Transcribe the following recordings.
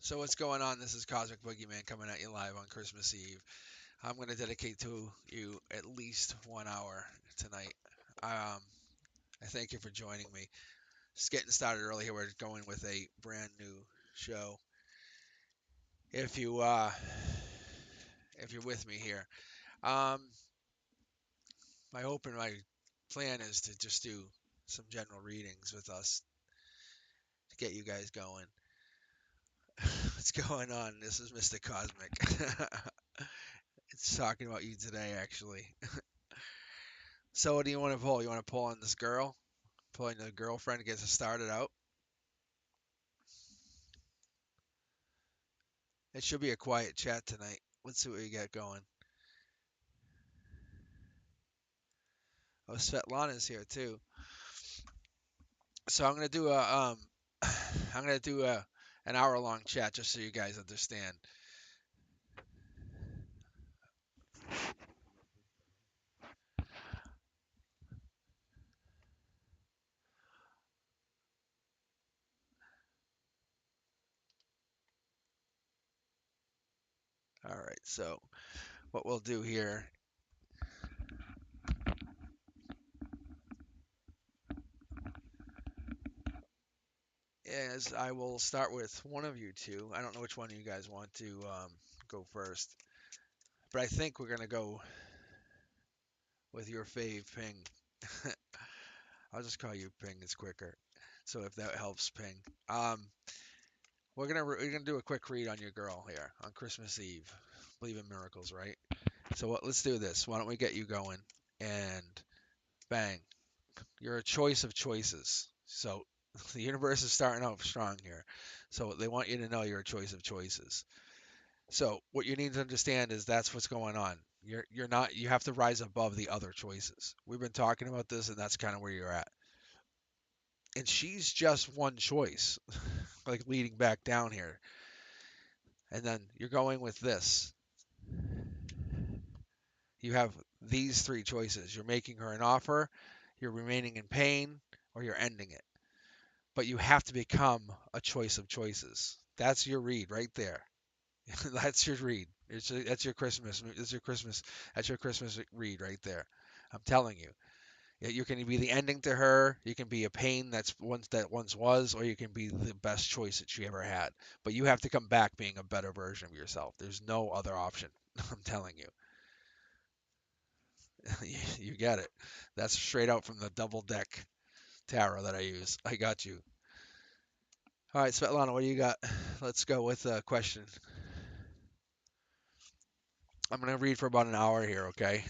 So what's going on? This is Cosmic Boogeyman coming at you live on Christmas Eve. I'm going to dedicate to you at least 1 hour tonight. I thank you for joining me. Just getting started early here. We're going with a brand new show. If you if you're with me here, um, my hope and my plan is to just do some general readings with us to get you guys going. What's going on? This is Mr. Cosmic. It's talking about you today, actually. So what do you want to pull? You want to pull on this girl? Pulling the girlfriend to get us started out. It should be a quiet chat tonight. Let's see what we got going. Oh, Svetlana's here too. So I'm gonna do a I'm gonna do a an hour long chat just so you guys understand. All right. So what we'll do here is I will start with one of you two. I don't know which one of you guys want to go first, but I think we're gonna go with your fave Ping. I'll just call you Ping. It's quicker. So if that helps, Ping. Um, we're gonna do a quick read on your girl here on Christmas Eve. Believe in miracles, right? So let's do this. Why don't we get you going? And bang, you're a choice of choices. So the universe is starting out strong here. So they want you to know you're a choice of choices. So what you need to understand is that's what's going on. You're not you have to rise above the other choices. We've been talking about this and that's kind of where you're at. And she's just one choice, like leading back down here. And then you're going with this. You have these three choices. You're making her an offer, you're remaining in pain, or you're ending it. But you have to become a choice of choices. That's your read right there. That's your read. That's your Christmas. That's your Christmas. That's your Christmas read right there. I'm telling you. You can be the ending to her. You can be a pain that once was, or you can be the best choice that she ever had. But you have to come back being a better version of yourself. There's no other option. I'm telling you. You get it. That's straight out from the double deck tarot that I use. I got you. All right, Svetlana, what do you got? Let's go with a question. I'm going to read for about an hour here, okay?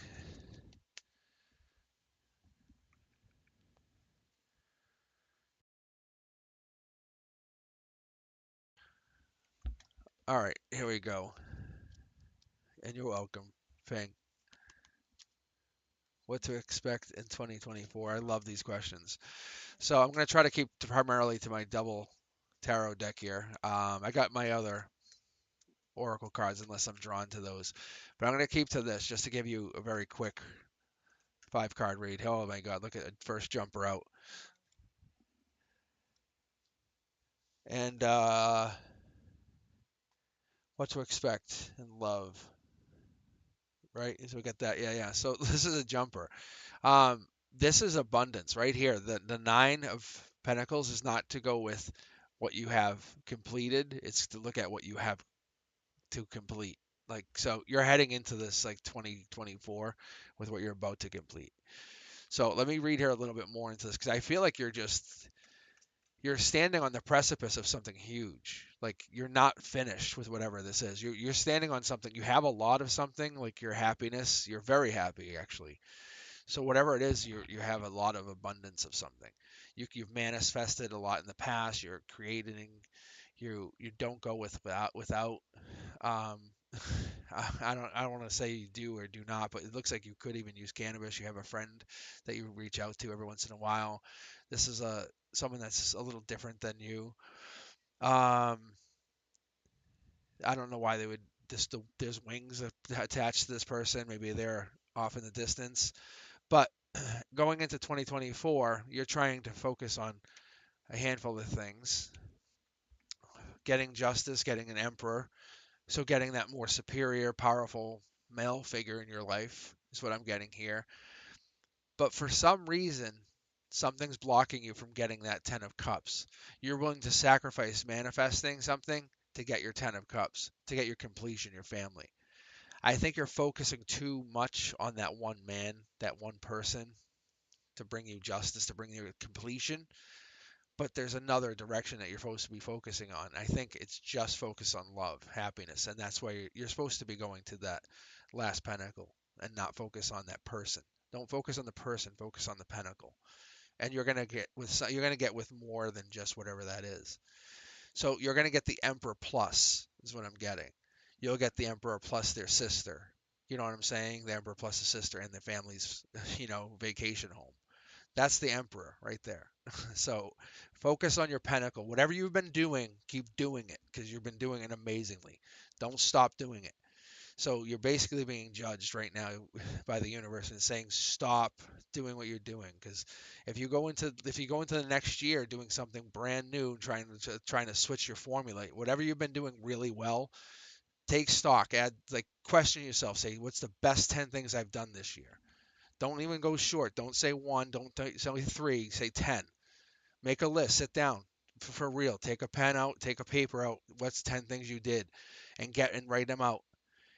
All right, here we go. And you're welcome, Fang. What to expect in 2024? I love these questions. So I'm going to try to keep primarily to my double tarot deck here. I got my other oracle cards unless I'm drawn to those. But I'm going to keep to this just to give you a very quick 5 card read. Oh my God, look at the first jumper out. And what to expect in love, right? So we got that. Yeah, yeah. So this is a jumper. Um, this is abundance right here. The 9 of Pentacles is not to go with what you have completed. It's to look at what you have to complete. Like, so you're heading into this like 2024 with what you're about to complete. So let me read here a little bit more into this because I feel like you're standing on the precipice of something huge. Like you're not finished with whatever this is. You're standing on something. You have a lot of something, like your happiness. You're very happy actually. So whatever it is, you have a lot of abundance of something. You've manifested a lot in the past. You're creating. You don't go without. Um, I don't want to say you do or do not, but it looks like you could even use cannabis. You have a friend that you reach out to every once in a while. This is a someone that's a little different than you. Um, I don't know why they would. There's wings attached to this person. Maybe they're off in the distance. But going into 2024, you're trying to focus on a handful of things. getting justice, getting an emperor. So getting that more superior, powerful male figure in your life is what I'm getting here. But for some reason, something's blocking you from getting that 10 of cups. You're willing to sacrifice manifesting something to get your 10 of cups, to get your completion, your family. I think you're focusing too much on that one man, that one person to bring you justice, to bring you completion. But there's another direction that you're supposed to be focusing on. I think it's just focus on love, happiness, and that's why you're supposed to be going to that last pentacle and not focus on that person. Don't focus on the person, focus on the pentacle. And you're gonna get with more than just whatever that is. So you're gonna get the Emperor plus is what I'm getting. You'll get the Emperor plus their sister. You know what I'm saying? The Emperor plus the sister and the family's, vacation home. That's the Emperor right there. So focus on your pinnacle. Whatever you've been doing, keep doing it because you've been doing it amazingly. Don't stop doing it. So you're basically being judged right now by the universe and saying stop doing what you're doing because if you go into the next year doing something brand new, trying to switch your formula, whatever you've been doing really well, take stock, add like question yourself, say what's the best 10 things I've done this year. Don't even go short. Don't say one. Don't say three. Say 10. Make a list. Sit down for real. Take a pen out. Take a paper out. What's 10 things you did, and write them out.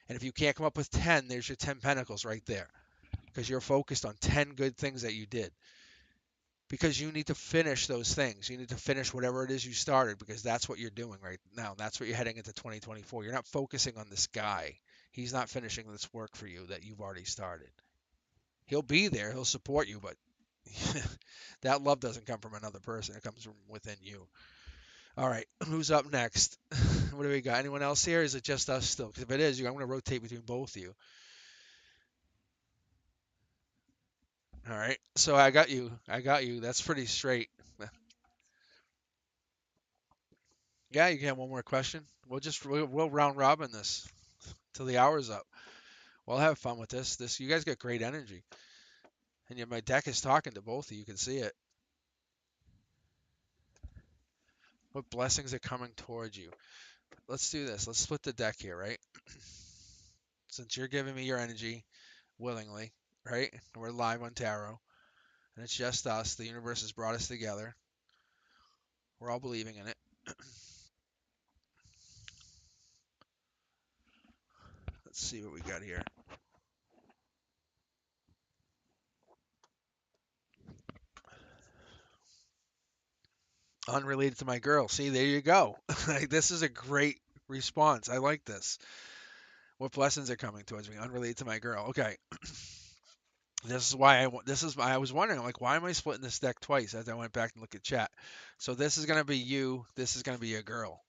And if you can't come up with 10, there's your 10 pentacles right there, because you're focused on 10 good things that you did. Because you need to finish those things. You need to finish whatever it is you started because that's what you're doing right now. That's what you're heading into 2024. You're not focusing on this guy. He's not finishing this work for you that you've already started. He'll be there. He'll support you, but that love doesn't come from another person. It comes from within you. All right, who's up next? What do we got? Anyone else here? Is it just us still? Because if it is, I'm going to rotate between both of you. All right, so I got you. I got you. That's pretty straight. Yeah, you can have one more question. We'll round robin this till the hour's up. We'll have fun with this. You guys got great energy, and yet my deck is talking to both of you. You can see it. What blessings are coming towards you? Let's do this. Let's split the deck here, right? Since you're giving me your energy willingly, right? We're live on tarot, and it's just us. The universe has brought us together. We're all believing in it. Let's see what we got here. Unrelated to my girl. See, there you go. This is a great response. I like this. What blessings are coming towards me? Unrelated to my girl. Okay. I was wondering, like, why am I splitting this deck twice as I went back and looked at chat? So this is gonna be you. This is gonna be a girl.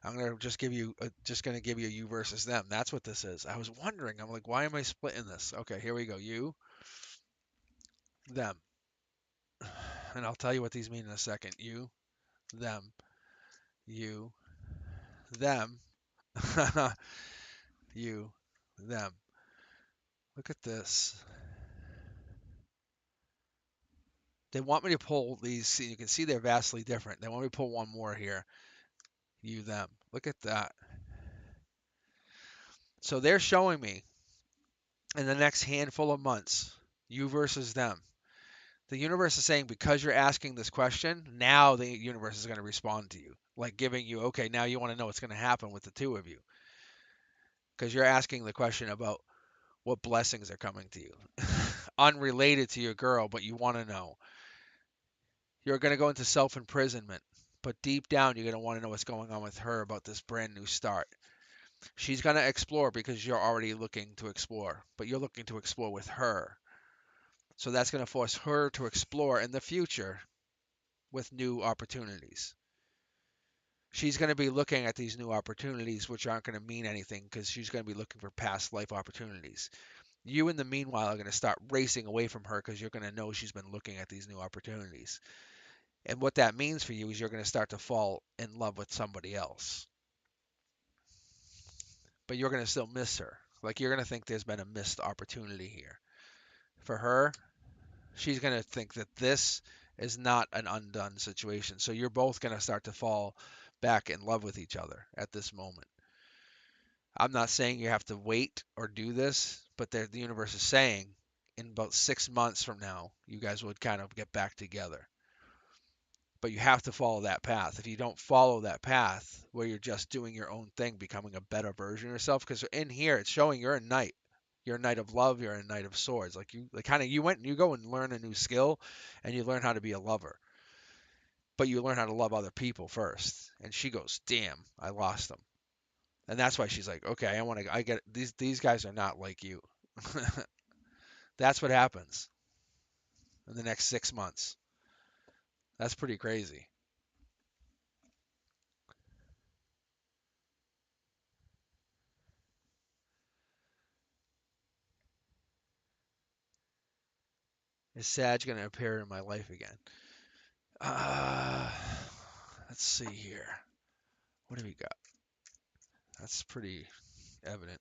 I'm gonna just gonna give you you versus them. That's what this is. I was wondering. I'm like, why am I splitting this? Okay, here we go. You, them, and I'll tell you what these mean in a second. You, them, you, them, you, them. Look at this. They want me to pull these. See, you can see they're vastly different. They want me to pull one more here. You, them. Look at that. So they're showing me in the next handful of months, you versus them. The universe is saying because you're asking this question, now the universe is going to respond to you, like giving you, okay, now you want to know what's going to happen with the two of you because you're asking the question about what blessings are coming to you, unrelated to your girl, but you want to know. You're going to go into self imprisonment, but deep down, you're going to want to know what's going on with her about this brand new start. She's going to explore because you're already looking to explore, but you're looking to explore with her. So that's going to force her to explore in the future with new opportunities. She's going to be looking at these new opportunities, which aren't going to mean anything because she's going to be looking for past life opportunities. You, in the meanwhile, are going to start racing away from her because you're going to know she's been looking at these new opportunities. And what that means for you is you're going to start to fall in love with somebody else. But you're going to still miss her. Like you're going to think there's been a missed opportunity here. For her, she's going to think that this is not an undone situation. So you're both going to start to fall back in love with each other at this moment. I'm not saying you have to wait or do this, but the universe is saying in about 6 months from now, you guys would kind of get back together. But you have to follow that path. If you don't follow that path where you're just doing your own thing, becoming a better version of yourself, because in here it's showing you're a knight. You're a knight of love, you're a knight of swords. Like you like kind of you went and you go and learn a new skill and you learn how to be a lover. But you learn how to love other people first. And she goes, "Damn, I lost them." And that's why she's like, "Okay, I get these guys are not like you." That's what happens in the next 6 months. That's pretty crazy. Is Sag going to appear in my life again? Uh, let's see here. What do we got? That's pretty evident.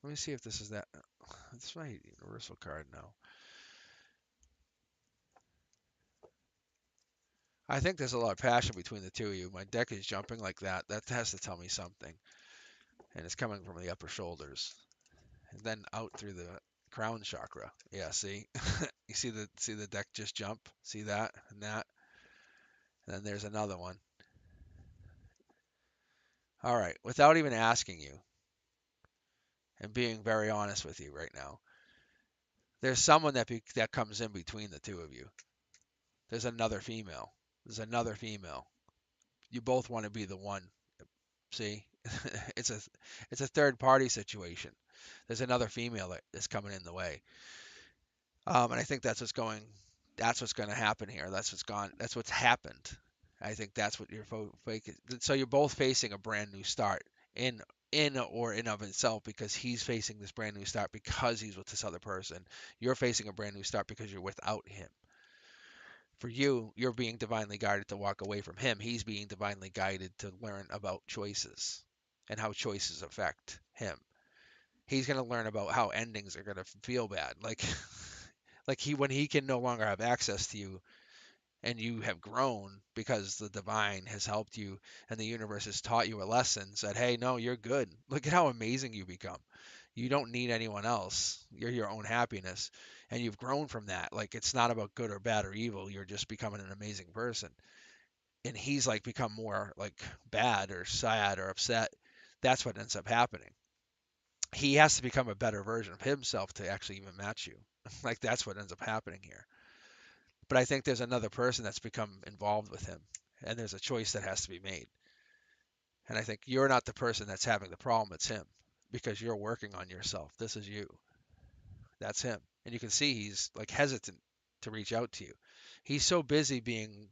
Let me see if this is that. This is my universal card now. I think there's a lot of passion between the two of you. My deck is jumping like that. That has to tell me something. And it's coming from the upper shoulders. And then out through the crown chakra. Yeah, see? You see the deck just jump? See that and that? And then there's another one. All right, without even asking you and being very honest with you right now, there's someone that comes in between the two of you. There's another female. There's another female. You both want to be the one. See, it's a third party situation. There's another female that is coming in the way, and I think that's what's going. That's what's going to happen here. That's what's gone. That's what's happened. I think that's what you're so you're both facing a brand new start in or in of itself because he's facing this brand new start because he's with this other person. You're facing a brand new start because you're without him. For you, you're being divinely guided to walk away from him. He's being divinely guided to learn about choices and how choices affect him. He's going to learn about how endings are going to feel bad. Like like he when he can no longer have access to you and you have grown because the divine has helped you and the universe has taught you a lesson, said, "Hey, no, you're good. Look at how amazing you become. You don't need anyone else. You're your own happiness." And you've grown from that. Like it's not about good or bad or evil. You're just becoming an amazing person. And he's like become more like bad or sad or upset. That's what ends up happening. He has to become a better version of himself to actually even match you. Like that's what ends up happening here. But I think there's another person that's become involved with him, and there's a choice that has to be made. And I think you're not the person that's having the problem, it's him, because you're working on yourself. This is you. That's him. And you can see he's like hesitant to reach out to you. He's so busy being,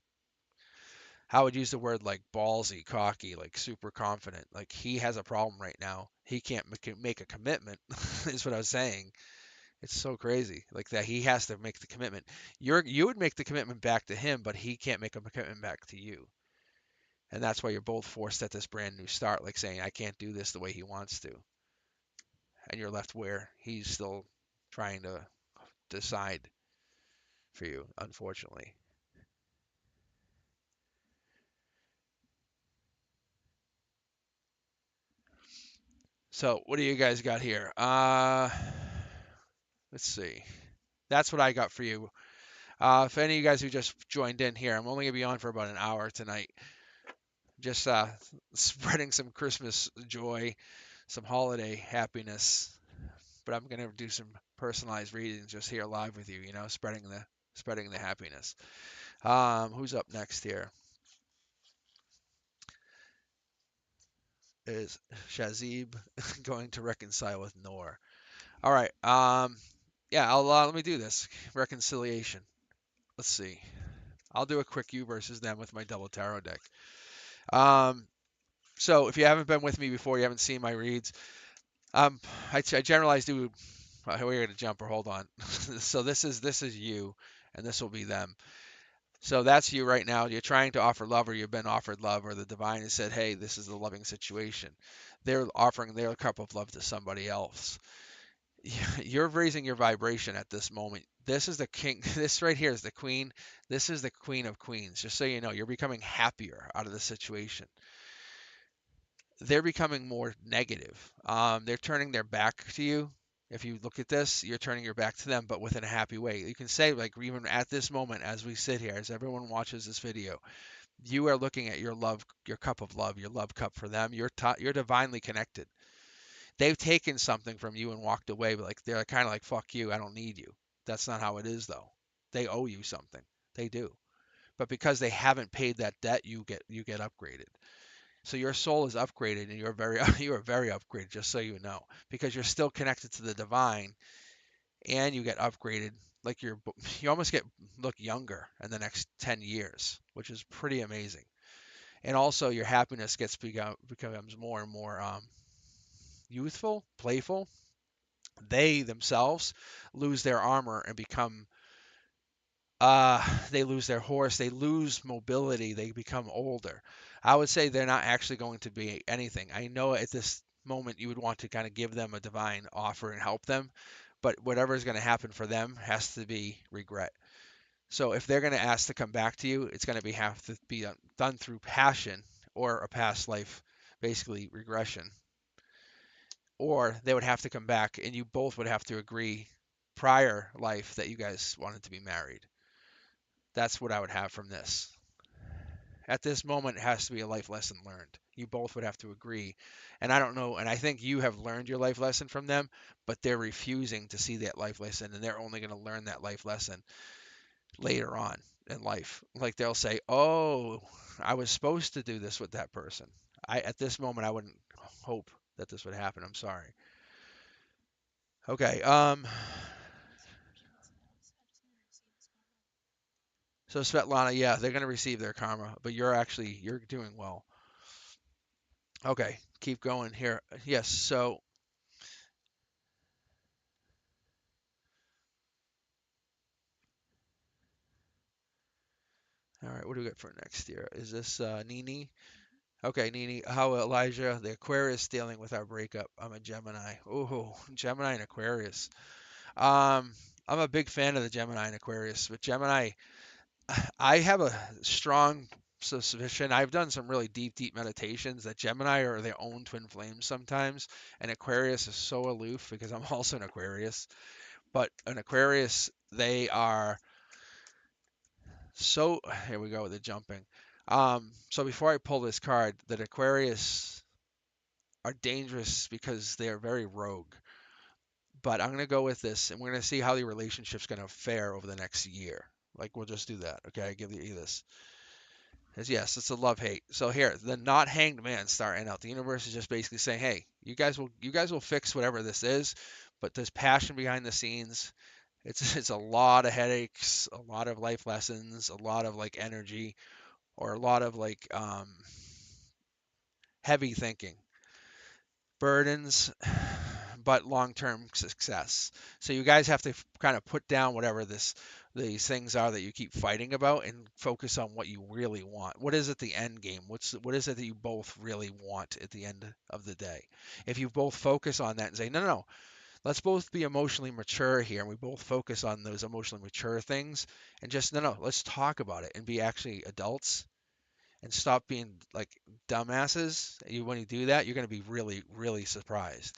I would use the word like ballsy, cocky, like super confident. Like he has a problem right now. He can't make a commitment, is what I was saying. It's so crazy, like that he has to make the commitment. You would make the commitment back to him, but he can't make a commitment back to you. And that's why you're both forced at this brand new start, like saying, I can't do this the way he wants to. And you're left where he's still trying to decide for you, unfortunately. So what do you guys got here? Let's see. That's what I got for you. If any of you guys who just joined in here, I'm only gonna be on for about an hour tonight. Just spreading some Christmas joy, some holiday happiness. But I'm gonna do some personalized readings just here live with you. You know, spreading the happiness. Who's up next here? Is Shazib going to reconcile with Nor? All right. Yeah. I'll let me do this reconciliation. Let's see. I'll do a quick you versus them with my double tarot deck. Um, so if you haven't been with me before, you haven't seen my reads. Um, I generalize do. We're gonna jump or hold on. So this is you, and this will be them. So that's you right now. You're trying to offer love, or you've been offered love, or the divine has said, "Hey, this is the loving situation." They're offering their cup of love to somebody else. You're raising your vibration at this moment This is the king. This right here is the queen. This is the queen of queens. Just so you know, you're becoming happier out of the situation. They're becoming more negative. They're turning their back to you. If you look at this, you're turning your back to them, but within a happy way. You can say, like, even at this moment, as we sit here, as everyone watches this video, you are looking at your love, your cup of love, your love cup for them. You're divinely connected. They've taken something from you and walked away, but like they're kind of like, fuck you, I don't need you. That's not how it is though. They owe you something. They do. But because they haven't paid that debt, you get upgraded. So your soul is upgraded and you're very you are very upgraded, just so you know, because you're still connected to the divine and you get upgraded like you almost get look younger in the next 10 years, which is pretty amazing. And also your happiness becomes more and more youthful, playful. They themselves lose their armor and become they lose their horse, they lose mobility, they become older. I would say they're not actually going to be anything. I know at this moment you would want to kind of give them a divine offer and help them, but whatever is going to happen for them has to be regret. So if they're going to ask to come back to you, it's going to have to be done through passion or a past life, basically regression, or they would have to come back and you both would have to agree prior life that you guys wanted to be married. That's what I would have from this. At this moment, it has to be a life lesson learned. You both would have to agree. And I don't know, and I think you have learned your life lesson from them, but they're refusing to see that life lesson, and they're only going to learn that life lesson later on in life. Like they'll say, "Oh, I was supposed to do this with that person." At this moment, I wouldn't hope that this would happen. I'm sorry. Okay. So Svetlana, yeah, they're gonna receive their karma, but you're doing well. Okay, keep going here. Yes. So, all right, what do we got for next year? Is this Nini? Okay, Nini. How Elijah, the Aquarius dealing with our breakup? I'm a Gemini. Oh, Gemini and Aquarius. I'm a big fan of the Gemini and Aquarius, but Gemini, I have a strong suspicion. I've done some really deep, deep meditations that Gemini are their own twin flames sometimes, and Aquarius is so aloof because I'm also an Aquarius. But an Aquarius, they are so. Here we go with the jumping. So before I pull this card, the Aquarius are dangerous because they are very rogue. But I'm gonna go with this, and we're gonna see how the relationship's gonna fare over the next year. Like we'll just do that. Okay, I give you this. Yes, it's a love hate. So here, the not hanged man starting out. The universe is just basically saying, hey, you guys will fix whatever this is, but there's passion behind the scenes. It's a lot of headaches, a lot of life lessons, a lot of like energy, or a lot of like heavy thinking, burdens, but long-term success. So you guys have to kind of put down whatever these things are that you keep fighting about and focus on what you really want. What is at the end game? What is it that you both really want at the end of the day? If you both focus on that and say, no, no, no, let's both be emotionally mature here, and we both focus on those emotionally mature things, and just no, no, let's talk about it and be actually adults and stop being like dumbasses. When you do that, you're going to be really, really surprised.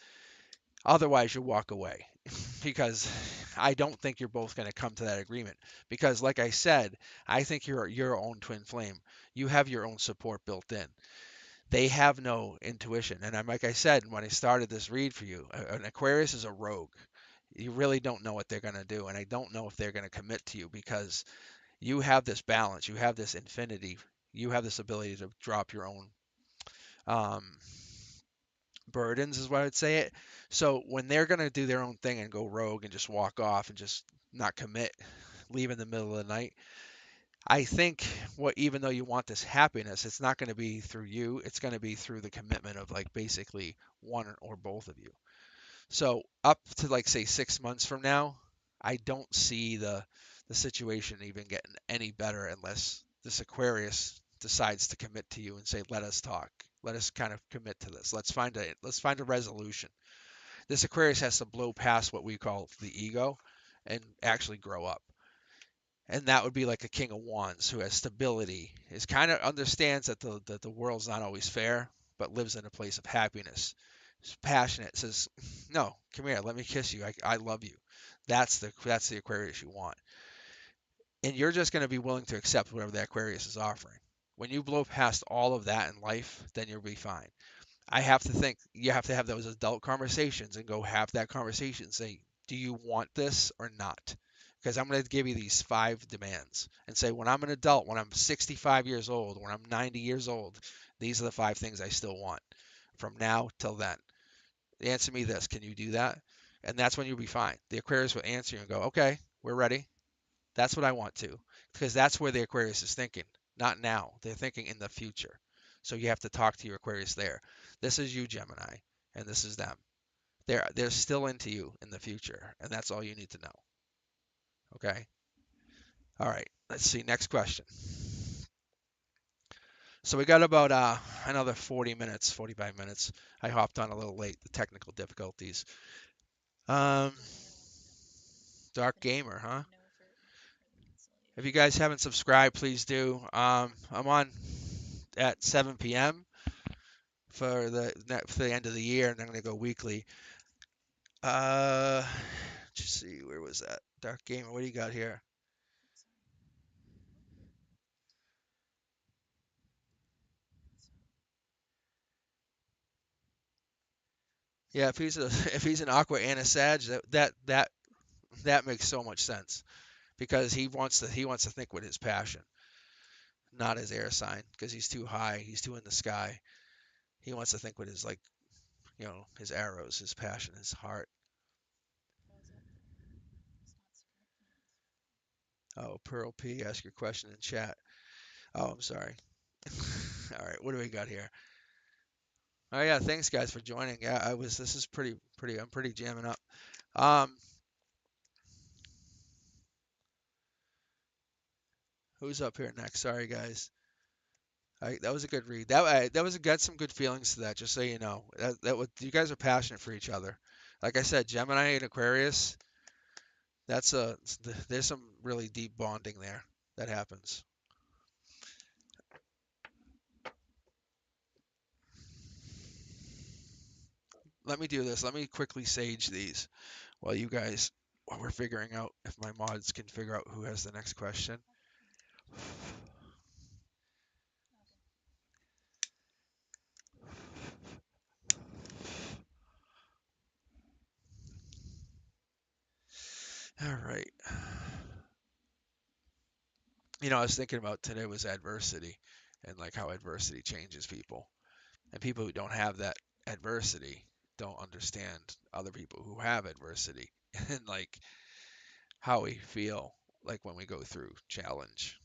Otherwise, you walk away because I don't think you're both going to come to that agreement. Because, like I said, I think you're your own twin flame. You have your own support built in. They have no intuition. And I'm like I said when I started this read for you, an Aquarius is a rogue. You really don't know what they're going to do, and I don't know if they're going to commit to you because you have this balance, you have this infinity, you have this ability to drop your own um, burdens is what I would say it. So when they're gonna do their own thing and go rogue and just walk off and just not commit, leave in the middle of the night, I think what even though you want this happiness, it's not gonna be through you. It's gonna be through the commitment of like basically one or both of you. So up to like say 6 months from now, I don't see the situation even getting any better unless this Aquarius decides to commit to you and say, let us talk. Let us kind of commit to this. Let's find a resolution. This Aquarius has to blow past what we call the ego and actually grow up. And that would be like a King of Wands who has stability, is kind of understands that the world's not always fair, but lives in a place of happiness. Is passionate, says, "No, come here, let me kiss you. I love you." That's the Aquarius you want, and you're just going to be willing to accept whatever the Aquarius is offering. When you blow past all of that in life, then you'll be fine. I have to think you have to have those adult conversations and go have that conversation. Say, do you want this or not? Because I'm going to give you these 5 demands and say, when I'm an adult, when I'm 65 years old, when I'm 90 years old, these are the 5 things I still want from now till then. Answer me this. Can you do that? And that's when you'll be fine. The Aquarius will answer you and go, okay, we're ready. That's what I want to. Because that's where the Aquarius is thinking, not now. They're thinking in the future. So you have to talk to your Aquarius there. This is you, Gemini, and this is them. They're still into you in the future, and that's all you need to know. Okay? All right. Let's see. Next question. So we got about another 40 minutes, 45 minutes. I hopped on a little late, the technical difficulties. Um, Dark Gamer, huh? If you guys haven't subscribed, please do. I'm on at 7 p.m. for the end of the year, and I'm gonna go weekly. Let's see, where was that? Dark Gamer, what do you got here? Yeah, if he's a if he's an Aqua and a Sag, that makes so much sense because he wants to think with his passion, not his air sign, because he's too high, he's too in the sky. He wants to think with his like his arrows, his passion, his heart. Oh, Pearl P, ask your question in chat. Oh, I'm sorry. All right, what do we got here? Oh yeah, thanks guys for joining. Yeah, this is pretty I'm pretty jamming up. Um, who's up here next? Sorry guys. That was a good read. That was got some good feelings to that. Just so you know, you guys are passionate for each other. Like I said, Gemini and Aquarius. There's some really deep bonding there that happens. Let me do this. Let me quickly sage these while we're figuring out if my mods can figure out who has the next question. All right. I was thinking about today was adversity and like how adversity changes people. And people who don't have that adversity don't understand other people who have adversity and like how we feel like when we go through challenge.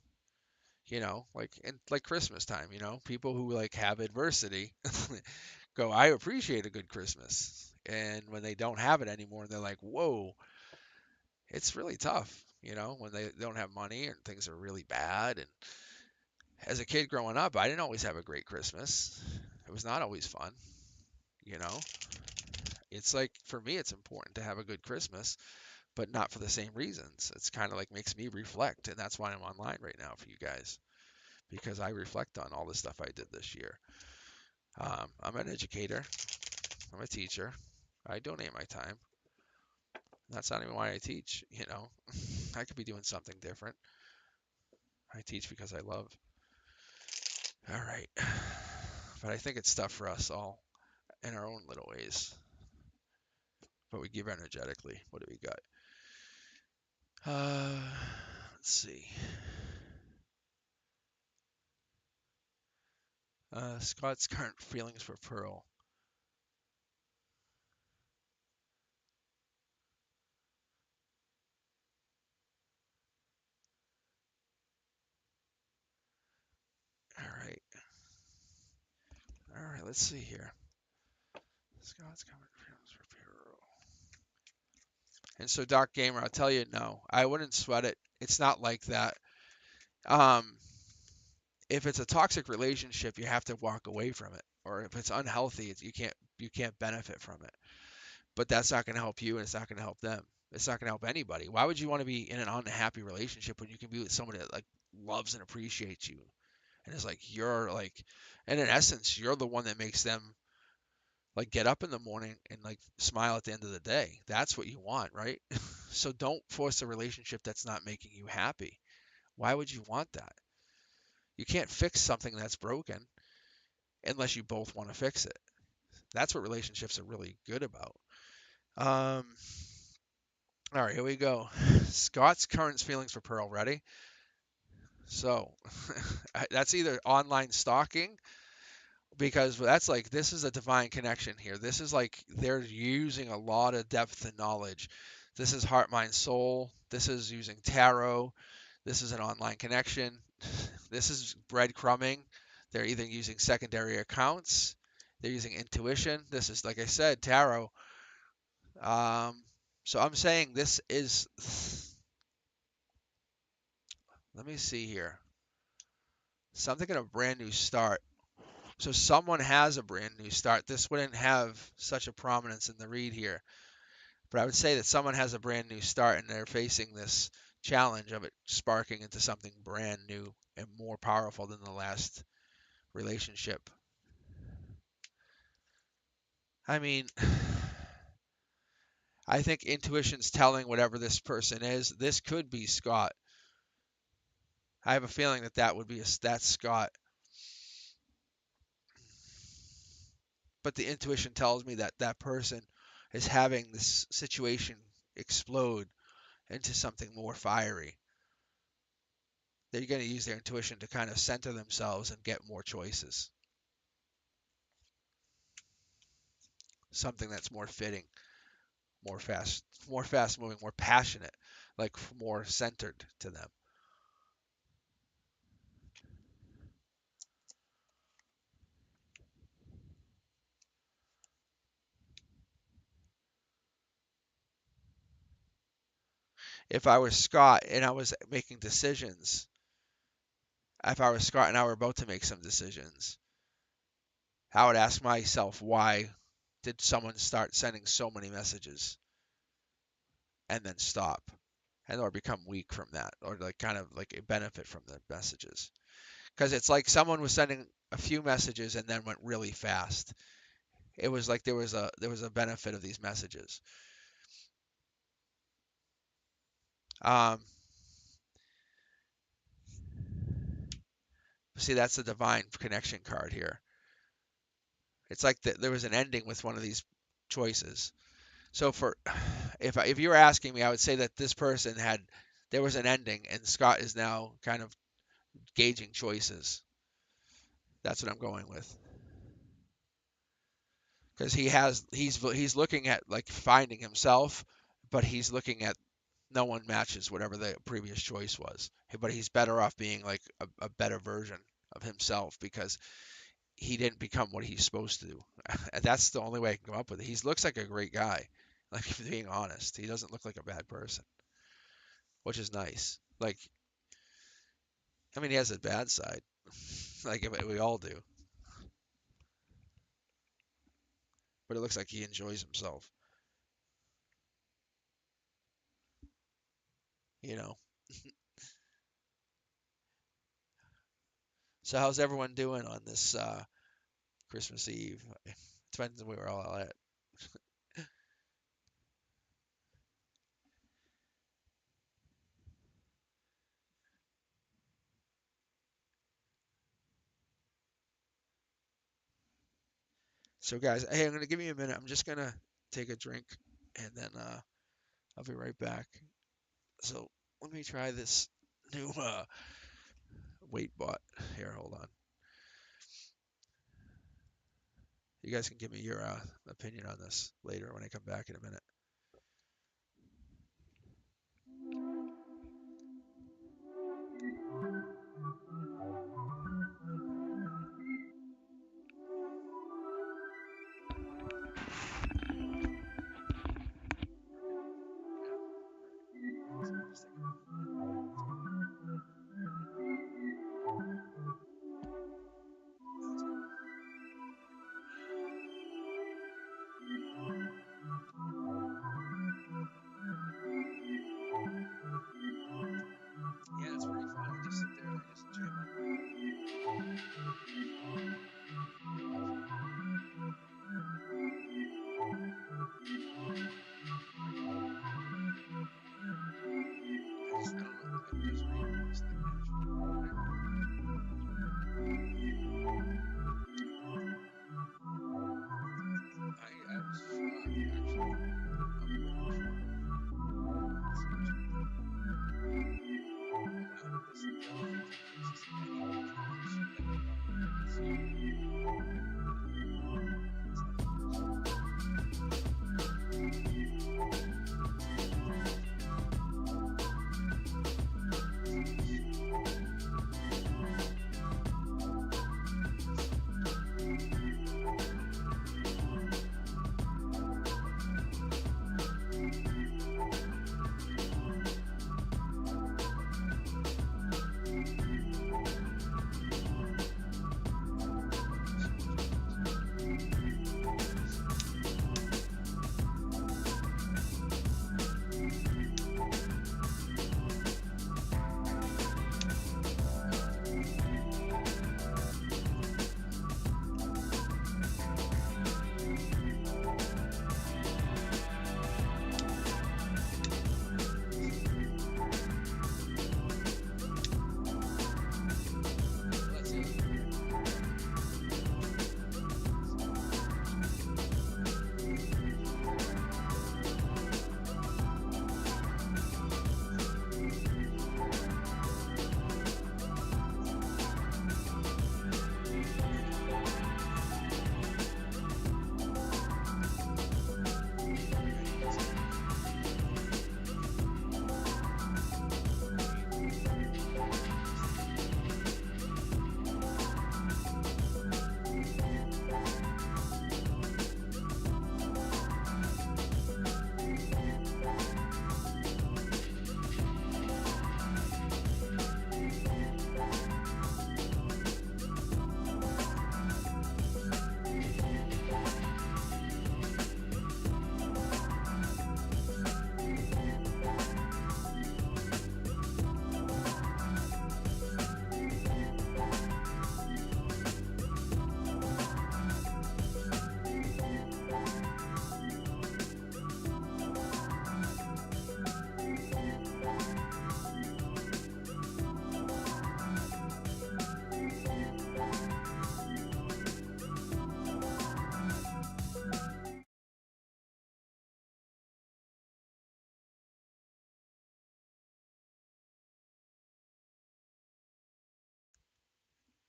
Like in like Christmas time, people who like have adversity go, I appreciate a good Christmas. And when they don't have it anymore, they're like, whoa, it's really tough, when they don't have money and things are really bad. And as a kid growing up, I didn't always have a great Christmas. It was not always fun, you know. It's like for me, it's important to have a good Christmas, but not for the same reasons. It's kind of like makes me reflect, and that's why I'm online right now for you guys because I reflect on all the stuff I did this year. I'm an educator. I'm a teacher. I donate my time. That's not even why I teach. I could be doing something different. I teach because I love. All right, but I think it's tough for us all in our own little ways. But we give energetically. What do we got? Uh, let's see. Scott's current feelings for Pearl. All right. All right. Let's see here. Scott's current feelings for Pearl. And so, Dark Gamer, I'll tell you, no, I wouldn't sweat it. It's not like that. Um, if it's a toxic relationship, you have to walk away from it. Or if it's unhealthy, you can't benefit from it. But that's not going to help you, and it's not going to help them. It's not going to help anybody. Why would you want to be in an unhappy relationship when you can be with someone that like loves and appreciates you and is like you're like, and in essence, you're the one that makes them like get up in the morning and like smile at the end of the day. That's what you want, right? So don't force a relationship that's not making you happy. Why would you want that? You can't fix something that's broken unless you both want to fix it. That's what relationships are really good about. Um, all right, here we go. Scott's current feelings for Pearl. Ready? So that's either online stalking because that's like this is a divine connection here. This is like they're using a lot of depth and knowledge. This is heart, mind, soul. This is using tarot. This is an online connection. This is breadcrumbing. They're either using secondary accounts. They're using intuition. This is like I said, tarot. Um, so I'm saying this is. Let me see here. Something in a brand new start. So someone has a brand new start. This wouldn't have such a prominence in the read here, but I would say that someone has a brand new start and they're facing this challenge of it sparking into something brand new and more powerful than the last relationship. I mean, I think intuition's telling whatever this person is. This could be Scott. I have a feeling that that would be that's Scott. But the intuition tells me that that person is having this situation explode into something more fiery. They're going to use their intuition to kind of center themselves and get more choices. Something that's more fitting, more fast moving, more passionate, like more centered to them. If I was Scott and I was making decisions, if I was Scott and I were about to make some decisions, I would ask myself why did someone start sending so many messages and then stop and or become weak from that or like kind of like a benefit from the messages because it's like someone was sending a few messages and then went really fast. It was like there was a benefit of these messages. um See, that's the divine connection card here. It's like there was an ending with one of these choices. So for if you were asking me, I would say that this person had there was an ending, and Scott is now kind of gauging choices. That's what I'm going with because he's looking at like finding himself, but he's looking at no one matches whatever the previous choice was. But he's better off being like a better version of himself because he didn't become what he's supposed to do. That's the only way I can come up with it. He looks like a great guy. Like being honest, he doesn't look like a bad person, which is nice. Like I mean, he has a bad side, like we all do, but it looks like he enjoys himself. You know. So how's everyone doing on this Christmas Eve? Depends on where we're all at. So guys, hey, I'm gonna give you a minute. I'm just gonna take a drink, and then I'll be right back. So let me try this new weight bot here. Hold on. You guys can give me your opinion on this later when I come back in a minute.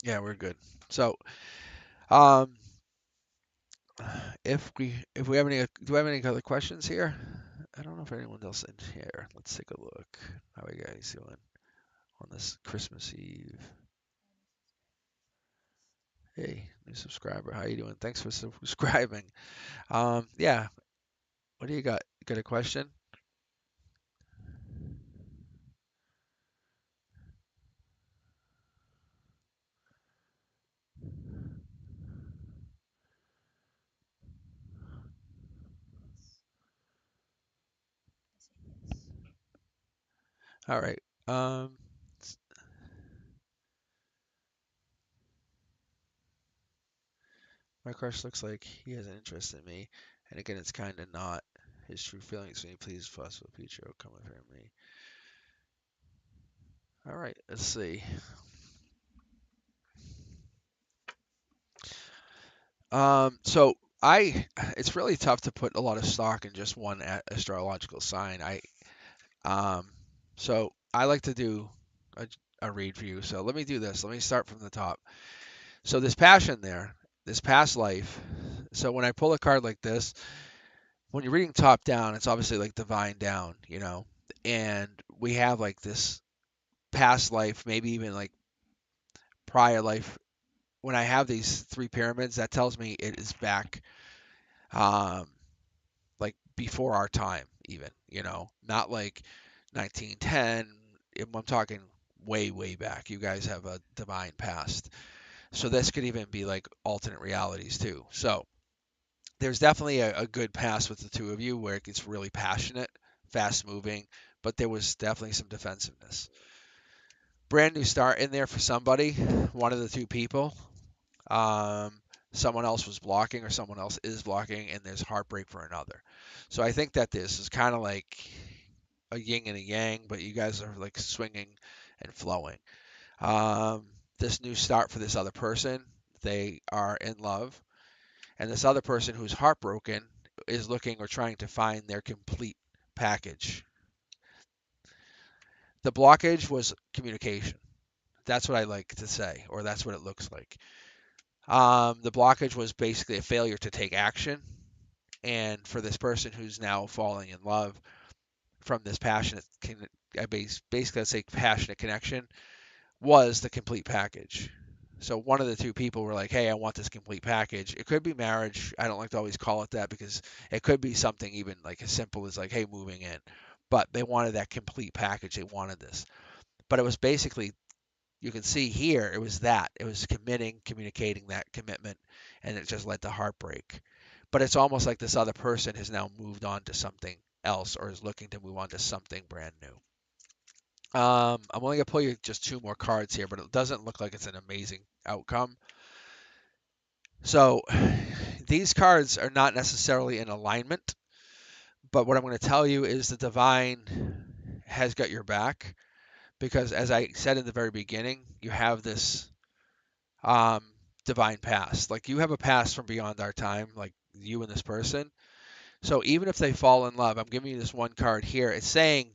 Yeah, we're good. So, um, if we have any, do we have any other questions here? I don't know if anyone else in here. Let's take a look. How are you guys doing on this Christmas Eve? Hey, new subscriber. How you doing? Thanks for subscribing. Yeah. What do you got? You got a question? All right. Um, my crush looks like he has an interest in me, and again, it's kind of not his true feelings. Can you please fuss with future outcome of me? All right. Let's see. So it's really tough to put a lot of stock in just one astrological sign. Um, so I like to do a, a read for you. So let me do this. Let me start from the top. So this passion there, this past life. So when I pull a card like this, when you're reading top down, it's obviously like divine down, and we have like this past life, maybe even like prior life. When I have these three pyramids, that tells me it is back. Um, like before our time even, not like 1910. I'm talking way back. You guys have a divine past, so this could even be like alternate realities too. So there's definitely a good past with the two of you where it gets really passionate, fast moving, but there was definitely some defensiveness. Brand new start in there for somebody, one of the two people. um, Someone else was blocking or someone else is blocking, and there's heartbreak for another. So I think that this is kind of like a yin and a yang, but you guys are like swinging and flowing. Um, this new start for this other person, they are in love, and this other person who's heartbroken is looking or trying to find their complete package. The blockage was communication. That's what I like to say, or that's what it looks like. The blockage was basically a failure to take action. And for this person who's now falling in love from this basically, let's say passionate connection, was the complete package. So one of the two people were like, "Hey, I want this complete package." It could be marriage. I don't like to always call it that because it could be something even like as simple as like, "Hey, moving in." But they wanted that complete package. They wanted this. But it was basically, you can see here, it was that. It was committing, communicating that commitment, and it just led to heartbreak. But it's almost like this other person has now moved on to something else or is looking to move on to something brand new. I'm only gonna pull you just two more cards here, but it doesn't look like it's an amazing outcome. So these cards are not necessarily in alignment, but what I'm going to tell you is the divine has got your back because, as I said in the very beginning, you have this um, divine past. Like you have a past from beyond our time, like you and this person. So even if they fall in love, I'm giving you this one card here. It's saying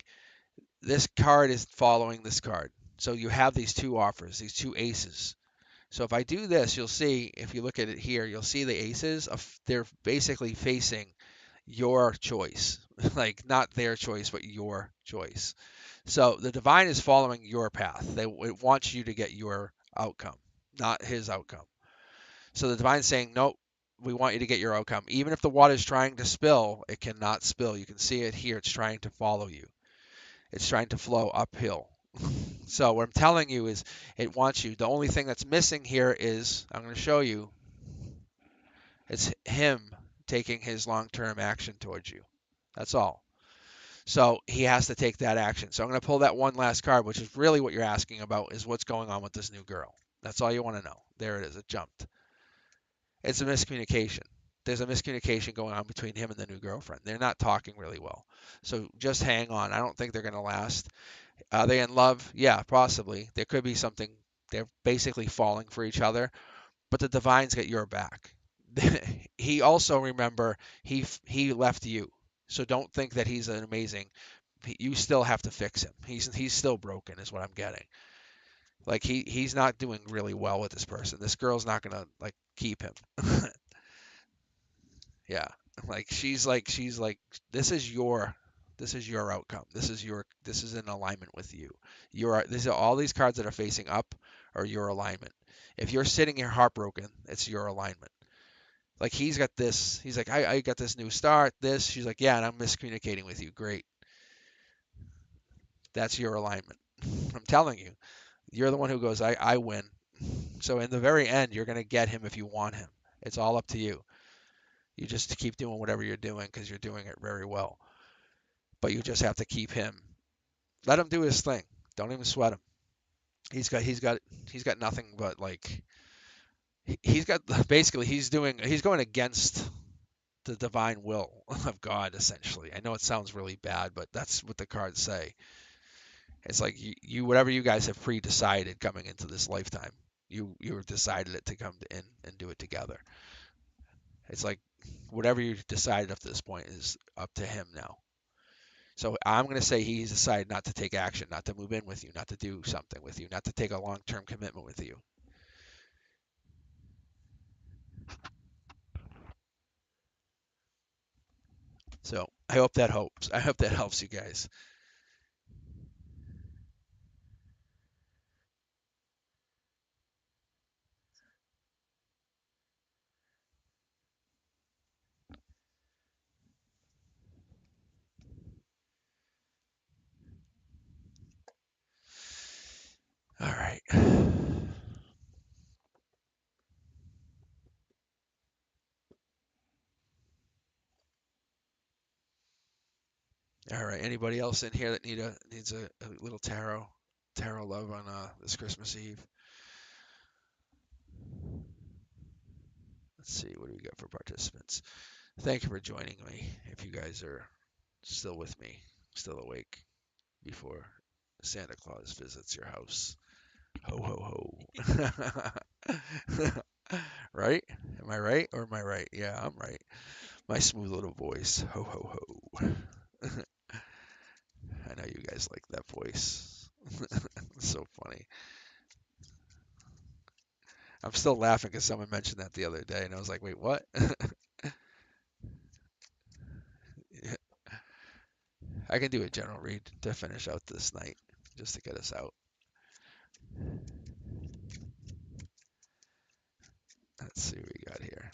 this card is following this card. So you have these two offers, these two aces. So if I do this, you'll see, if you look at it here, you'll see the aces they're basically facing your choice. Like not their choice, but your choice. So the divine is following your path. It wants you to get your outcome, not his outcome. So the divine's saying, nope, we want you to get your outcome. Even if the water is trying to spill, it cannot spill. You can see it here. It's trying to follow you. It's trying to flow uphill. So what I'm telling you is it wants you. The only thing that's missing here is, I'm going to show you, it's him taking his long-term action towards you. That's all. So he has to take that action. So I'm going to pull that one last card, which is really what you're asking about, is what's going on with this new girl. That's all you want to know. There it is. It jumped. It's a miscommunication. There's a miscommunication going on between him and the new girlfriend. They're not talking really well. So just hang on. I don't think they're going to last. Are they in love? Yeah, possibly. There could be something. They're basically falling for each other, but the divine's got your back. He also, remember, he left you. So don't think that he's an amazing. You still have to fix him. He's still broken, is what I'm getting. Like he's not doing really well with this person. This girl's not gonna like keep him. Yeah. Like she's like this is your outcome. This is in alignment with you. These are all these cards that are facing up are your alignment. If you're sitting here heartbroken, it's your alignment. Like he's got this. He's like, I got this new start. This. She's like, yeah, and I'm miscommunicating with you. Great. That's your alignment. I'm telling you, you're the one who goes, I win. So in the very end, you're gonna get him if you want him. It's all up to you. You just keep doing whatever you're doing because you're doing it very well. But you just have to keep him. Let him do his thing. Don't even sweat him. He's got nothing but like he's got basically he's going against the divine will of God essentially. I know it sounds really bad, but that's what the cards say. It's like you whatever you guys have pre-decided coming into this lifetime, you decided it to come in and do it together. It's like whatever you decided up to this point is up to him now. So I'm going to say he's decided not to take action, not to move in with you, not to do something with you, not to take a long-term commitment with you. So I hope that helps. I hope that helps you guys. All right. All right. Anybody else in here that needs a little tarot love on this Christmas Eve? Let's see. What do we got for participants? Thank you for joining me. If you guys are still with me, still awake before Santa Claus visits your house. Ho ho ho. Right? Am I right or am I right? Yeah, I'm right. My smooth little voice. Ho ho ho. I know you guys like that voice. It's so funny. I'm still laughing because someone mentioned that the other day, and I was like, wait, what? I can do a general read to finish out this night, just to get us out. Let's see what we got here.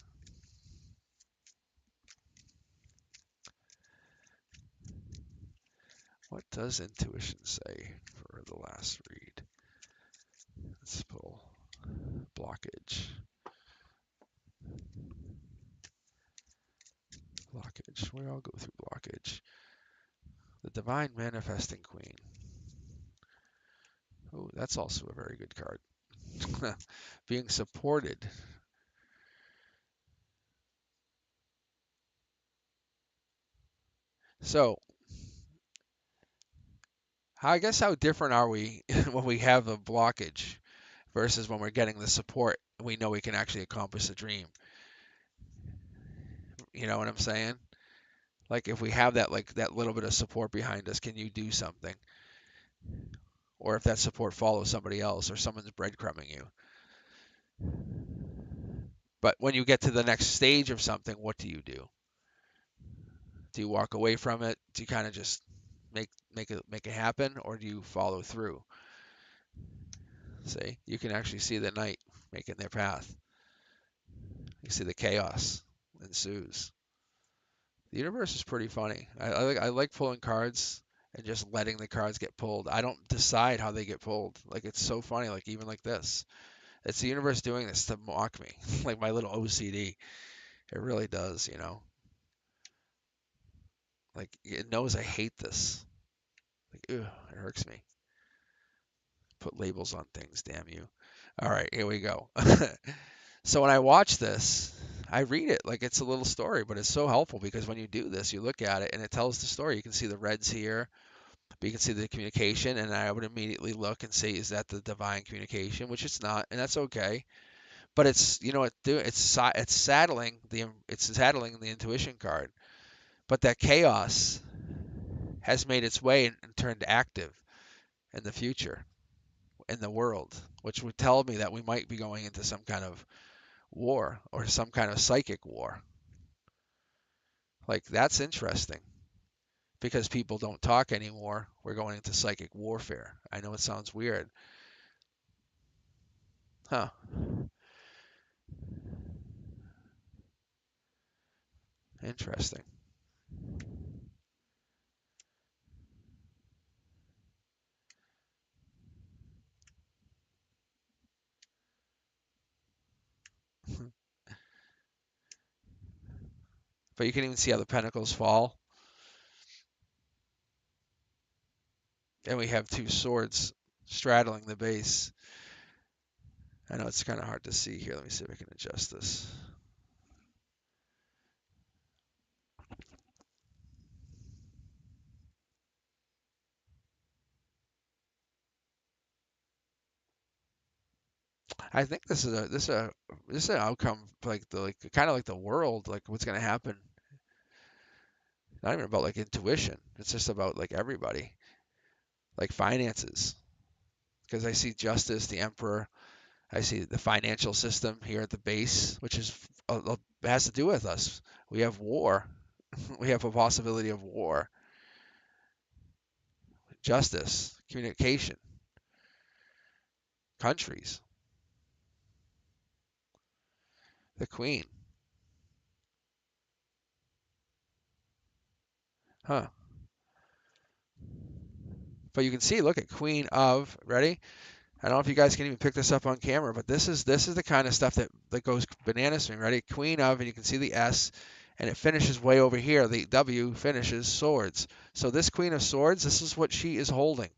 What does intuition say for the last read? Let's pull blockage. Blockage. We all go through blockage. The Divine Manifesting Queen. Oh, that's also a very good card. Being supported. So, I guess how different are we when we have a blockage versus when we're getting the support and we know we can actually accomplish the dream? You know what I'm saying? Like if we have that like that little bit of support behind us, can you do something? Or if that support follows somebody else or someone's breadcrumbing you. But when you get to the next stage of something, what do you do? Do you walk away from it? Do you kind of just make it happen, or do you follow through? See, you can actually see the knight making their path. You see the chaos ensues. The universe is pretty funny. I like pulling cards and just letting the cards get pulled. I don't decide how they get pulled. Like it's so funny. Like even like this, it's the universe doing this to mock me, like my little OCD. It really does, you know. Like it knows I hate this. Like, ew, it irks me. Put labels on things, damn you. All right, here we go. So when I watch this, I read it like it's a little story, but it's so helpful because when you do this, you look at it and it tells the story. You can see the reds here, but you can see the communication, and I would immediately look and say, is that the divine communication? Which it's not, and that's okay. But it's saddling the intuition card. But that chaos has made its way and turned active in the future. in the world, which would tell me that we might be going into some kind of war or some kind of psychic war. Like, that's interesting because people don't talk anymore. We're going into psychic warfare. I know it sounds weird. Huh. Interesting. But you can even see how the pentacles fall. And we have two swords straddling the base. I know it's kind of hard to see here. Let me see if I can adjust this. I think this is an outcome like the like kind of like the world, like what's gonna happen. Not even about like intuition. It's just about like everybody, like finances. Because I see justice, the emperor. I see the financial system here at the base, which is has to do with us. We have war. We have a possibility of war. Justice, communication, countries, the queen. Huh. But you can see, look at Queen of, ready? I don't know if you guys can even pick this up on camera, but this is the kind of stuff that goes bananas for me. Ready? Queen of, and you can see the S, and it finishes way over here. The W finishes swords. So this Queen of Swords, this is what she is holding.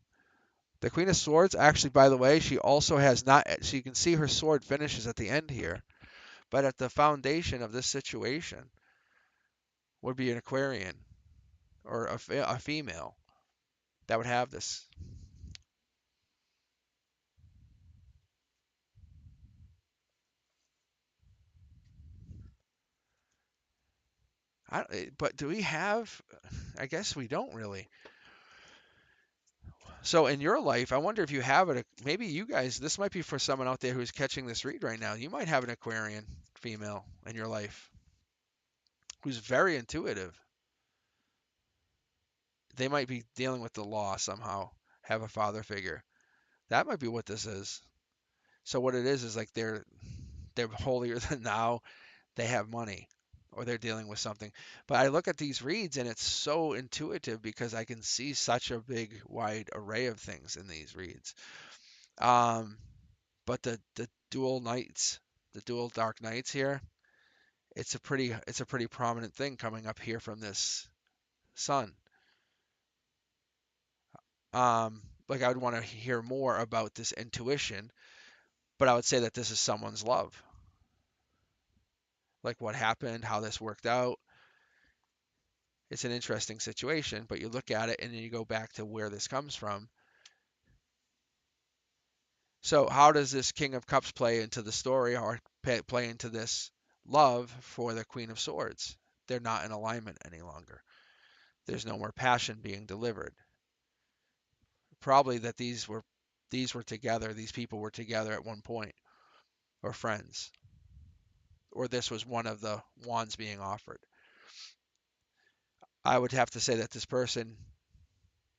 The Queen of Swords, actually, by the way, she also has not. So you can see her sword finishes at the end here, but at the foundation of this situation would be an Aquarian or a female that would have this. But do we have? I guess we don't really. So in your life, I wonder if you have it. Maybe you guys, this might be for someone out there who's catching this read right now. You might have an Aquarian female in your life who's very intuitive. They might be dealing with the law somehow, have a father figure. That might be what this is. So what it is like they're holier than thou. They have money or they're dealing with something. But I look at these reads and it's so intuitive because I can see such a big wide array of things in these reads. Um, but the dual knights, the dual dark knights here, it's a pretty prominent thing coming up here from this sun. Like I would want to hear more about this intuition, but I would say that this is someone's love. Like what happened, how this worked out. It's an interesting situation, but you look at it and then you go back to where this comes from. So how does this King of Cups play into the story or play into this love for the Queen of Swords? They're not in alignment any longer. There's no more passion being delivered. Probably that these were together, these people were together at one point, or friends, or this was one of the wands being offered. I would have to say that this person,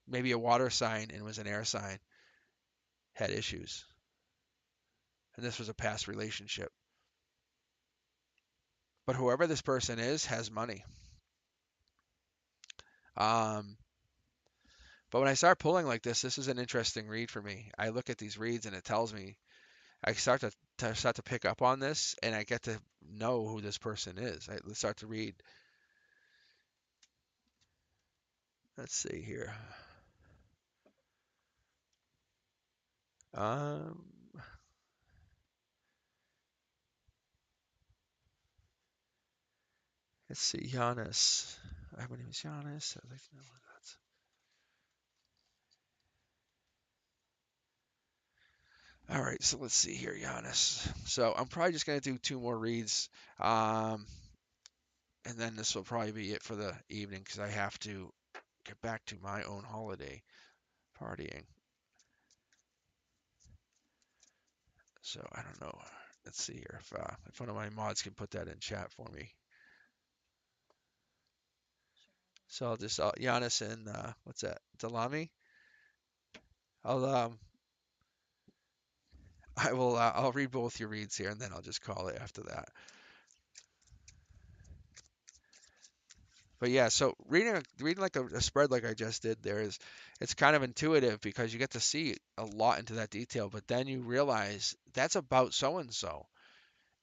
maybe a water sign and was an air sign, had issues, and this was a past relationship. But whoever this person is has money. Um, but when I start pulling like this is an interesting read for me. I look at these reads and it tells me I start to pick up on this, and I get to know who this person is. I start to read. Let's see here. Um, let's see, Giannis. My name is Giannis. I'd like to know what that's. All right, so let's see here, Giannis. So I'm probably just gonna do two more reads, um, and then this will probably be it for the evening because I have to get back to my own holiday partying. So I don't know. Let's see here if one of my mods can put that in chat for me. So I'll just Giannis and what's that? Delamy. I'll I will I'll read both your reads here and then I'll just call it after that. But yeah, so reading like a spread like I just did there is it's kind of intuitive because you get to see a lot into that detail, but then you realize that's about so and so.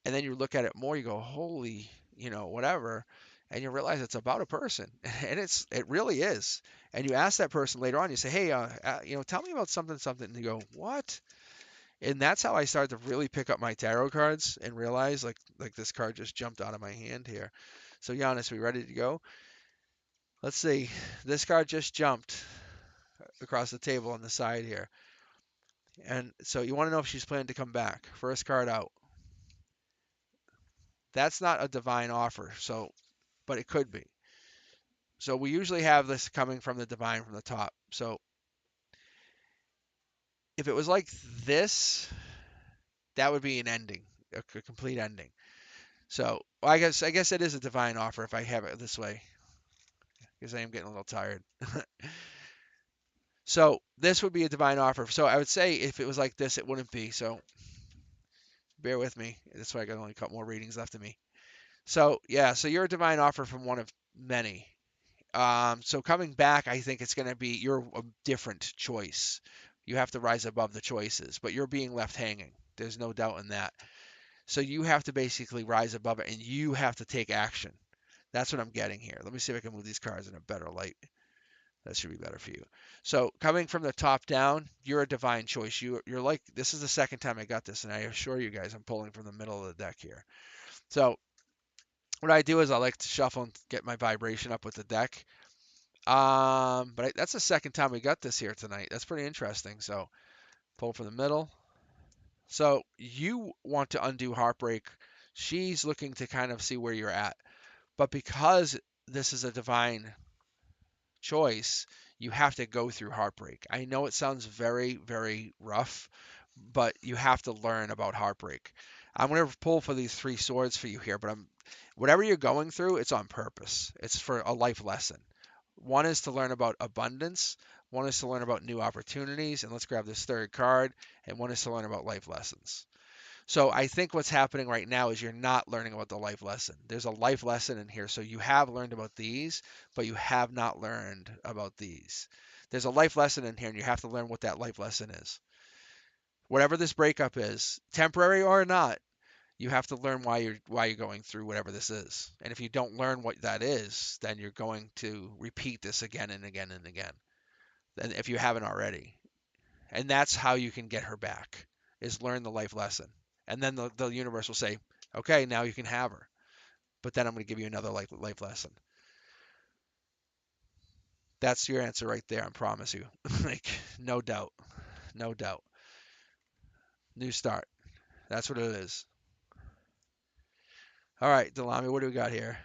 And then you look at it more, you go, holy, whatever, and you realize it's about a person, and it really is. And you ask that person later on, you say, hey, tell me about something, something, and you go, what? And that's how I started to really pick up my tarot cards and realize, like this card just jumped out of my hand here. So Giannis, we ready to go? Let's see. This card just jumped across the table on the side here. And so you want to know if she's planning to come back. First card out. That's not a divine offer, but it could be. So we usually have this coming from the divine from the top. So if it was like this, that would be an ending, a complete ending. So I guess it is a divine offer if I have it this way, because I am getting a little tired. So this would be a divine offer. So I would say if it was like this, it wouldn't be. So bear with me. That's why I got only a couple more readings left of me. So yeah, so you're a divine offer from one of many. So coming back, I think it's going to be you're a different choice. You have to rise above the choices, but you're being left hanging. There's no doubt in that. So you have to basically rise above it, and you have to take action. That's what I'm getting here. Let me see if I can move these cards in a better light. That should be better for you. So coming from the top down, you're a divine choice. You're like this is the second time I got this, and I assure you guys, I'm pulling from the middle of the deck here. So what I do is I like to shuffle and get my vibration up with the deck. But that's the second time we got this here tonight. That's pretty interesting. So pull from the middle. So you want to undo heartbreak. She's looking to kind of see where you're at. But because this is a divine choice, you have to go through heartbreak. I know it sounds very, very rough, but you have to learn about heartbreak. I'm going to pull for these three swords for you here, but whatever you're going through, it's on purpose. It's for a life lesson. One is to learn about abundance, one is to learn about new opportunities, and let's grab this third card, and one is to learn about life lessons. So I think what's happening right now is you're not learning about the life lesson. There's a life lesson in here. So you have learned about these, but you have not learned about these. There's a life lesson in here, and you have to learn what that life lesson is. Whatever this breakup is, temporary or not, you have to learn why you're going through whatever this is. And if you don't learn what that is, then you're going to repeat this again and again and again. And if you haven't already. And that's how you can get her back, is learn the life lesson. And then the universe will say, okay, now you can have her. But then I'm going to give you another life lesson. That's your answer right there, I promise you. Like, no doubt. No doubt. New start. That's what it is. All right, Delamy, what do we got here?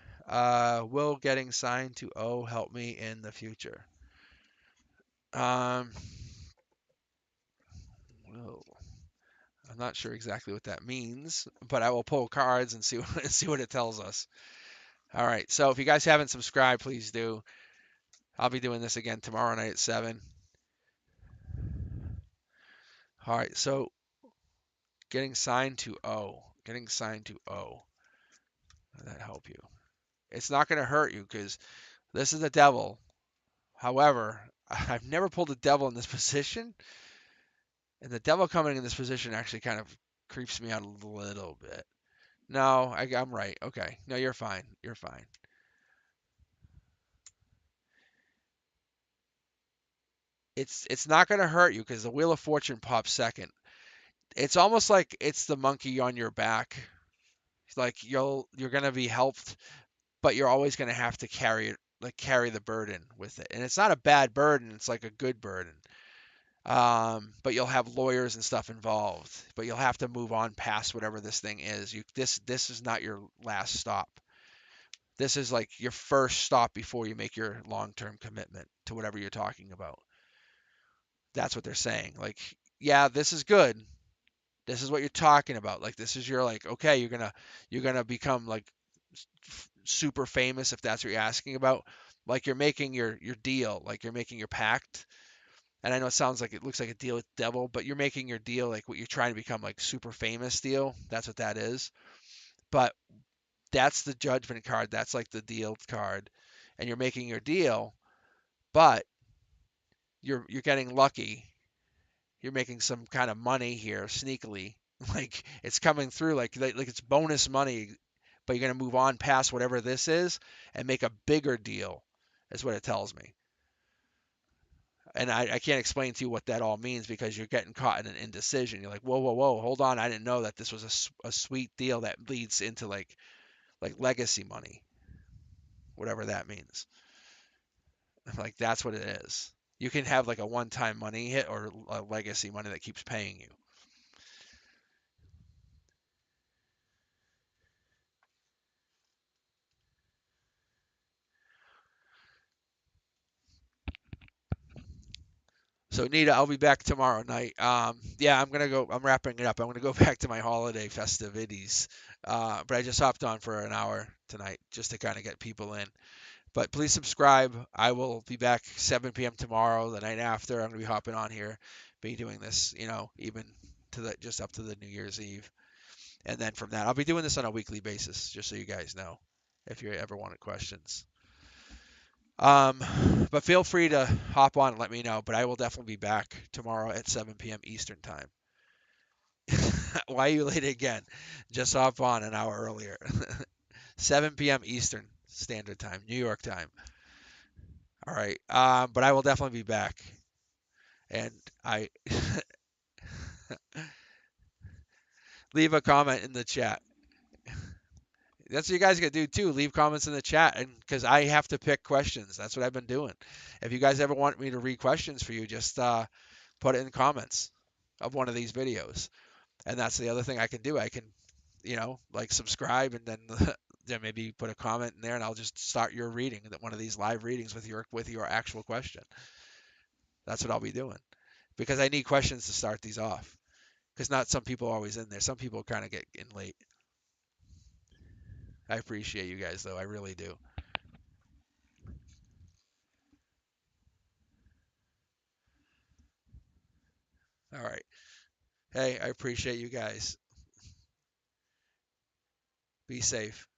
Will getting signed to O help me in the future? Um, Will. I'm not sure exactly what that means, but I will pull cards and see what it tells us. All right, so if you guys haven't subscribed, please do. I'll be doing this again tomorrow night at 7. All right, so getting signed to O. Getting signed to O. How does that help you? It's not going to hurt you because this is the devil. However, I've never pulled a devil in this position, and the devil coming in this position actually kind of creeps me out a little bit. No, I'm right. Okay. No, you're fine. You're fine. It's not going to hurt you because the Wheel of Fortune pops second. It's almost like it's the monkey on your back. Like you're going to be helped, but you're always going to have to carry it, like carry the burden with it. And it's not a bad burden, it's like a good burden. But you'll have lawyers and stuff involved, but you'll have to move on past whatever this thing is. This is not your last stop. This is like your first stop before you make your long-term commitment to whatever you're talking about. That's what they're saying. Like, yeah, this is good, This is what you're talking about. Like this is your like okay, you're gonna become like super famous if that's what you're asking about. Like you're making your deal, like you're making your pact. And I know it sounds like it looks like a deal with the devil, but you're making your deal like what you're trying to become like super famous deal. That's what that is. But that's the judgment card. That's like the deal card. And you're making your deal, but you're getting lucky. You're making some kind of money here sneakily. Like it's coming through like it's bonus money, but you're gonna move on past whatever this is and make a bigger deal, is what it tells me. And I can't explain to you what that all means because you're getting caught in an indecision. You're like, whoa, whoa, whoa, hold on, I didn't know that this was a sweet deal that leads into like legacy money, whatever that means. Like that's what it is. You can have like a one-time money hit or a legacy money that keeps paying you. So Nita, I'll be back tomorrow night. Yeah, I'm gonna go. I'm wrapping it up. I'm gonna go back to my holiday festivities. But I just hopped on for an hour tonight just to kind of get people in. But please subscribe. I will be back 7 p.m. tomorrow. The night after, I'm gonna be hopping on here, be doing this. Even to the just up to the New Year's Eve, and then from that, I'll be doing this on a weekly basis, just so you guys know, if you ever wanted questions. Um, but feel free to hop on and let me know. But I will definitely be back tomorrow at 7 p.m. Eastern time. Why are you late again? Just hop on an hour earlier. 7 p.m. Eastern Standard Time, New York time. All right. But I will definitely be back. And I leave a comment in the chat. That's what you guys gotta do too. Leave comments in the chat, and because I have to pick questions, that's what I've been doing. If you guys ever want me to read questions for you, just put it in comments of one of these videos. And that's the other thing I can do. I can, like subscribe and then then maybe put a comment in there, and I'll just start your reading, one of these live readings with your actual question. That's what I'll be doing because I need questions to start these off. Because not some people are always in there. Some people kind of get in late. I appreciate you guys though. I really do. All right. Hey, I appreciate you guys. Be safe.